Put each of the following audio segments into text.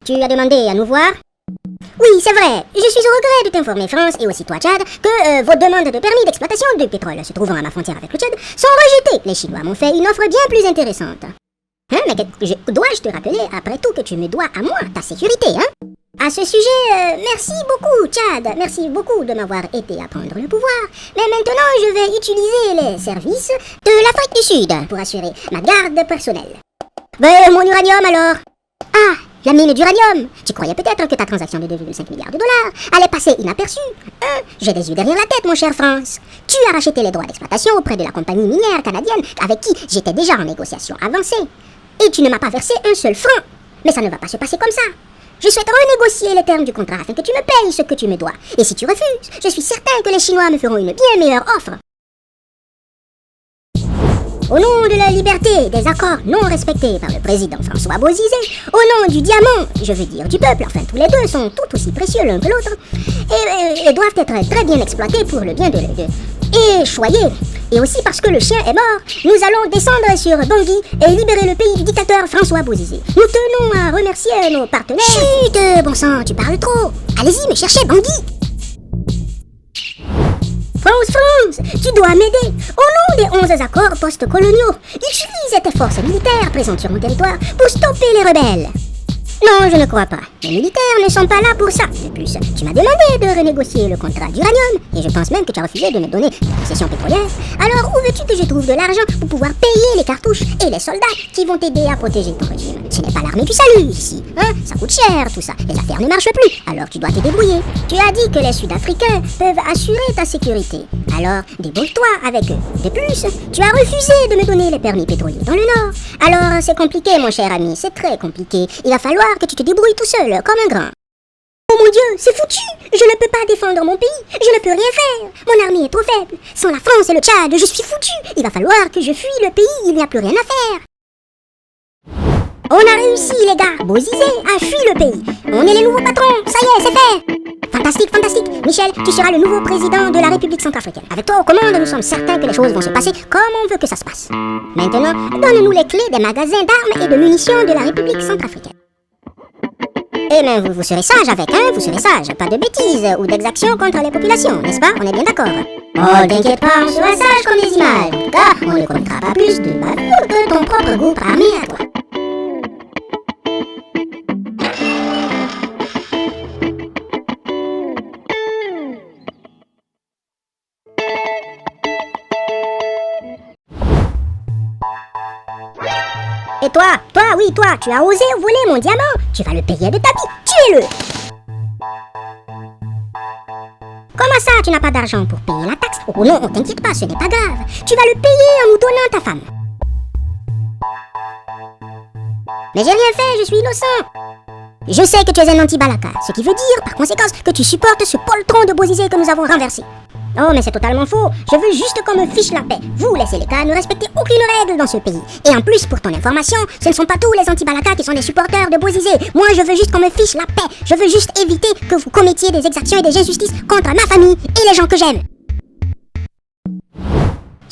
Tu as demandé à nous voir? Oui, c'est vrai. Je suis au regret de t'informer, France, et aussi toi, Tchad, que vos demandes de permis d'exploitation de pétrole se trouvant à ma frontière avec le Tchad sont rejetées. Les Chinois m'ont fait une offre bien plus intéressante. Hein, mais dois-je te rappeler, après tout, que tu me dois à moi ta sécurité, hein? À ce sujet, merci beaucoup, Tchad. Merci beaucoup de m'avoir aidé à prendre le pouvoir. Mais maintenant, je vais utiliser les services de l'Afrique du Sud pour assurer ma garde personnelle. Mon uranium, alors? Ah, la mine d'uranium. Tu croyais peut-être que ta transaction de 2,5 milliards de dollars allait passer inaperçue. J'ai des yeux derrière la tête, mon cher France. Tu as racheté les droits d'exploitation auprès de la compagnie minière canadienne avec qui j'étais déjà en négociation avancée. Et tu ne m'as pas versé un seul franc. Mais ça ne va pas se passer comme ça. Je souhaite renégocier les termes du contrat afin que tu me payes ce que tu me dois. Et si tu refuses, je suis certain que les Chinois me feront une bien meilleure offre. Au nom de la liberté des accords non respectés par le président François Bozizé, au nom du diamant, je veux dire du peuple, enfin tous les deux sont tout aussi précieux l'un que l'autre, et doivent être très bien exploités pour le bien de et choyés. Et aussi parce que le chien est mort, nous allons descendre sur Bangui et libérer le pays du dictateur François Bozizé. Nous tenons à remercier nos partenaires. Chut, bon sang, tu parles trop. Allez-y, me cherchez Bangui. France, tu dois m'aider. Au nom des 11 accords post-coloniaux, utilise tes forces militaires présentes sur mon territoire pour stopper les rebelles. Non, je ne crois pas. Les militaires ne sont pas là pour ça. De plus, tu m'as demandé de renégocier le contrat d'uranium, et je pense même que tu as refusé de me donner des concessions pétrolières. Alors, où veux-tu que je trouve de l'argent pour pouvoir payer les cartouches et les soldats qui vont t'aider à protéger ton régime? Ce n'est pas l'armée du salut, ici. Hein? Ça coûte cher, tout ça. Les affaires ne marchent plus, alors tu dois te débrouiller. Tu as dit que les Sud-Africains peuvent assurer ta sécurité. Alors, débrouille-toi avec eux. De plus, tu as refusé de me donner les permis pétroliers dans le Nord. Alors, c'est compliqué, mon cher ami, c'est très compliqué. Il va falloir que tu te débrouilles tout seul, comme un grand. Oh mon Dieu, c'est foutu! Je ne peux pas défendre mon pays, je ne peux rien faire. Mon armée est trop faible. Sans la France et le Tchad, je suis foutu. Il va falloir que je fuis le pays, il n'y a plus rien à faire. On a réussi, les gars. Bozizé a fui le pays. On est les nouveaux patrons, ça y est, c'est fait. Fantastique, fantastique. Michel, tu seras le nouveau président de la République centrafricaine. Avec toi aux commandes, nous sommes certains que les choses vont se passer comme on veut que ça se passe. Maintenant, donne-nous les clés des magasins d'armes et de munitions de la République centrafricaine. Eh bien, vous serez sage avec, hein, vous serez sage. Pas de bêtises ou d'exactions contre les populations, n'est-ce pas? On est bien d'accord. Oh, t'inquiète pas, on sera sage comme des images. En tout cas, on ne connaîtra pas plus de bavure que ton propre groupe armé à toi. Et toi, tu as osé voler mon diamant. Tu vas le payer de ta vie. Tuez-le. Comment ça, tu n'as pas d'argent pour payer la taxe? Oh non, t'inquiète pas, ce n'est pas grave. Tu vas le payer en nous donnant ta femme. Mais j'ai rien fait, je suis innocent. Je sais que tu es un anti-Balaka, ce qui veut dire, par conséquence, que tu supportes ce poltron de Bozizé que nous avons renversé. Oh, mais c'est totalement faux. Je veux juste qu'on me fiche la paix. Vous, les Séléka, ne respectez aucune règle dans ce pays. Et en plus, pour ton information, ce ne sont pas tous les anti-Balaka qui sont des supporters de Bozizé. Moi, je veux juste qu'on me fiche la paix. Je veux juste éviter que vous commettiez des exactions et des injustices contre ma famille et les gens que j'aime.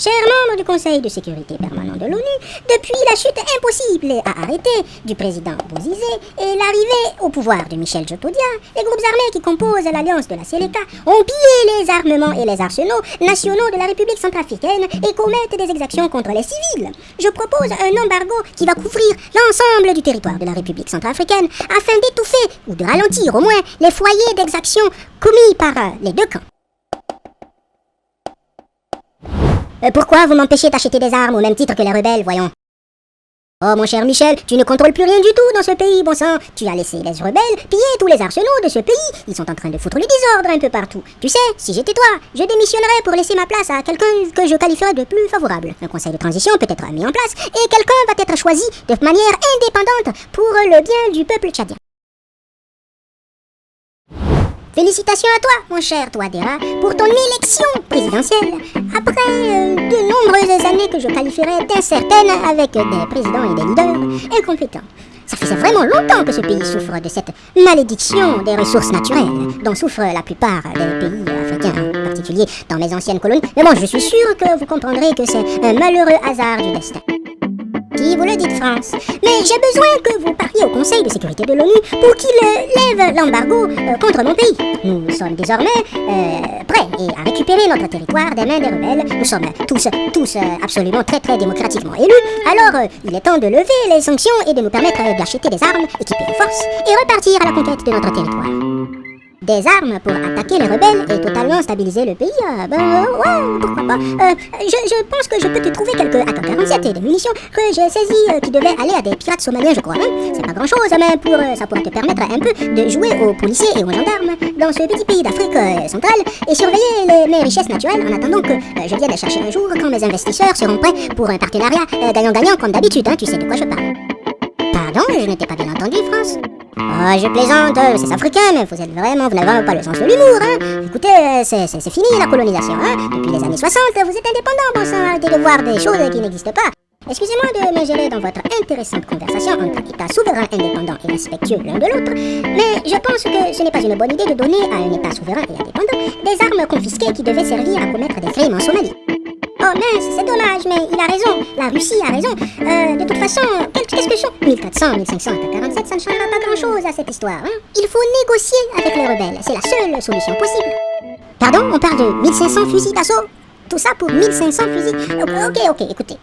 Chers membres du Conseil de sécurité permanent de l'ONU, depuis la chute impossible à arrêter du président Bozizé et l'arrivée au pouvoir de Michel Djotodia, les groupes armés qui composent l'alliance de la Séléka ont pillé les armements et les arsenaux nationaux de la République centrafricaine et commettent des exactions contre les civils. Je propose un embargo qui va couvrir l'ensemble du territoire de la République centrafricaine afin d'étouffer ou de ralentir au moins les foyers d'exactions commis par les deux camps. Pourquoi vous m'empêchez d'acheter des armes au même titre que les rebelles, voyons? Oh mon cher Michel, tu ne contrôles plus rien du tout dans ce pays, bon sang. Tu as laissé les rebelles piller tous les arsenaux de ce pays. Ils sont en train de foutre le désordre un peu partout. Tu sais, si j'étais toi, je démissionnerais pour laisser ma place à quelqu'un que je qualifierais de plus favorable. Un conseil de transition peut être mis en place et quelqu'un va être choisi de manière indépendante pour le bien du peuple tchadien. Félicitations à toi, mon cher Touadéra, pour ton élection présidentielle. Après de nombreuses années que je qualifierais d'incertaines avec des présidents et des leaders incompétents. Ça faisait vraiment longtemps que ce pays souffre de cette malédiction des ressources naturelles dont souffrent la plupart des pays africains, en particulier dans mes anciennes colonies. Mais bon, je suis sûr que vous comprendrez que c'est un malheureux hasard du destin. Qui vous le dites, France? Mais j'ai besoin que vous parliez au Conseil de sécurité de l'ONU pour qu'il lève l'embargo contre mon pays. Nous sommes désormais prêts à récupérer notre territoire des mains des rebelles. Nous sommes tous absolument très démocratiquement élus. Alors, il est temps de lever les sanctions et de nous permettre d'acheter des armes, équiper les forces et repartir à la conquête de notre territoire. Des armes pour attaquer les rebelles et totalement stabiliser le pays, ouais, pourquoi pas. Je pense que je peux te trouver quelques AK-47 et des munitions que j'ai saisies qui devaient aller à des pirates somaliens, je crois. C'est pas grand-chose, mais ça pourrait te permettre un peu de jouer aux policiers et aux gendarmes dans ce petit pays d'Afrique centrale et surveiller mes richesses naturelles en attendant que je vienne les chercher un jour quand mes investisseurs seront prêts pour un partenariat gagnant-gagnant comme d'habitude, tu sais de quoi je parle. Pardon, je ne t'ai pas bien entendu, France? Oh, je plaisante, c'est africain, mais vous n'avez vraiment pas le sens de l'humour, Écoutez, c'est fini la colonisation, Depuis les années 60, vous êtes indépendants, bon sang, arrêtez de voir des choses qui n'existent pas. Excusez-moi de m'ingérer dans votre intéressante conversation entre États souverains, indépendants et respectueux l'un de l'autre, mais je pense que ce n'est pas une bonne idée de donner à un État souverain et indépendant des armes confisquées qui devaient servir à commettre des crimes en Somalie. Oh mince, c'est dommage, mais il a raison, la Russie a raison. De toute façon, qu'est-ce que sont 1400, 1500 AK-47, ça ne changera pas grand-chose à cette histoire, Il faut négocier avec les rebelles, c'est la seule solution possible. Pardon, on parle de 1500 fusils d'assaut? Tout ça pour 1500 fusils? Ok, écoutez,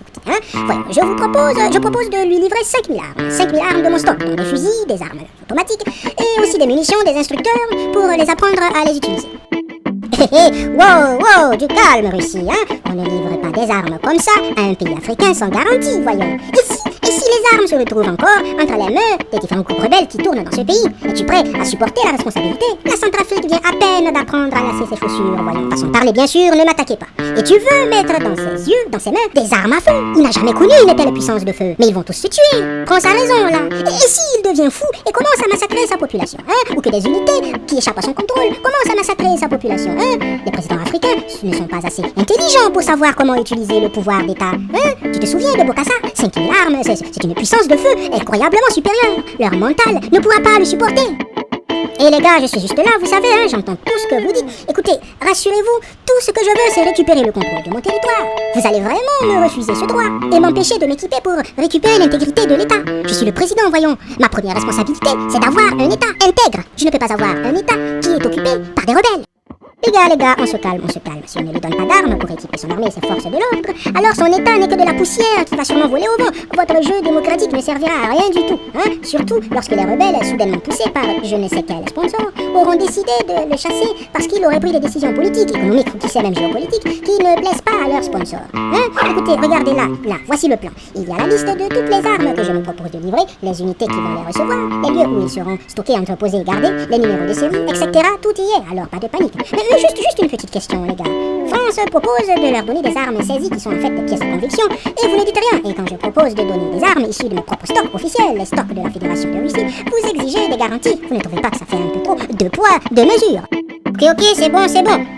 Voyons, je propose de lui livrer 5000 armes. 5000 armes de mon stock, donc des fusils, des armes automatiques, et aussi des munitions, des instructeurs, pour les apprendre à les utiliser. Wow, du calme, Russie, On ne livre pas des armes comme ça à un pays africain sans garantie, voyons. Et si les armes se retrouvent encore entre les mains des différents groupes rebelles qui tournent dans ce pays, es-tu prêt à supporter la responsabilité? La Centrafrique vient à peine d'apprendre à lasser ses chaussures, voyons. Façon de parler, bien sûr, ne m'attaquez pas. Et tu veux mettre dans ses yeux, dans ses mains, des armes à feu? Il n'a jamais connu une telle puissance de feu. Mais ils vont tous se tuer. Prends sa raison, là. Et s'il devient fou et commence à massacrer sa population, Ou que des unités qui échappent à son contrôle commencent à massacrer sa population, Les présidents africains ne sont pas assez intelligents pour savoir comment utiliser le pouvoir d'État, Tu te souviens de Bokassa? 5000 armes, c'est une puissance de feu incroyablement supérieure. Leur mental ne pourra pas le supporter. Et les gars, je suis juste là, vous savez, j'entends tout ce que vous dites. Écoutez, rassurez-vous, tout ce que je veux, c'est récupérer le contrôle de mon territoire. Vous allez vraiment me refuser ce droit et m'empêcher de m'équiper pour récupérer l'intégrité de l'État. Je suis le président, voyons. Ma première responsabilité, c'est d'avoir un État intègre. Je ne peux pas avoir un État qui est occupé par des rebelles. Les gars, on se calme. Si on ne lui donne pas d'armes pour équiper son armée et ses forces de l'ordre, alors son État n'est que de la poussière qui va sûrement voler au vent. Votre jeu démocratique ne servira à rien du tout, Surtout lorsque les rebelles, soudainement poussés par je ne sais quel sponsor, auront décidé de le chasser parce qu'il aurait pris des décisions politiques, économiques ou qui sait même géopolitiques, qui ne plaisent pas à leurs sponsors. Écoutez, regardez là, voici le plan. Il y a la liste de toutes les armes que je me propose de livrer, les unités qui vont les recevoir, les lieux où ils seront stockés, entreposés et gardés, les numéros de série, etc. Tout y est, alors pas de panique. Juste une petite question, les gars. France propose de leur donner des armes saisies qui sont en fait des pièces de conviction, et vous ne dites rien. Et quand je propose de donner des armes issues de mes propres stocks officiels, les stocks de la Fédération de Russie, vous exigez des garanties. Vous ne trouvez pas que ça fait un peu trop de poids, de mesure? Ok, c'est bon.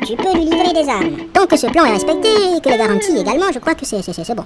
Tu peux lui livrer des armes. Tant que ce plan est respecté et que les garanties également, je crois que c'est bon.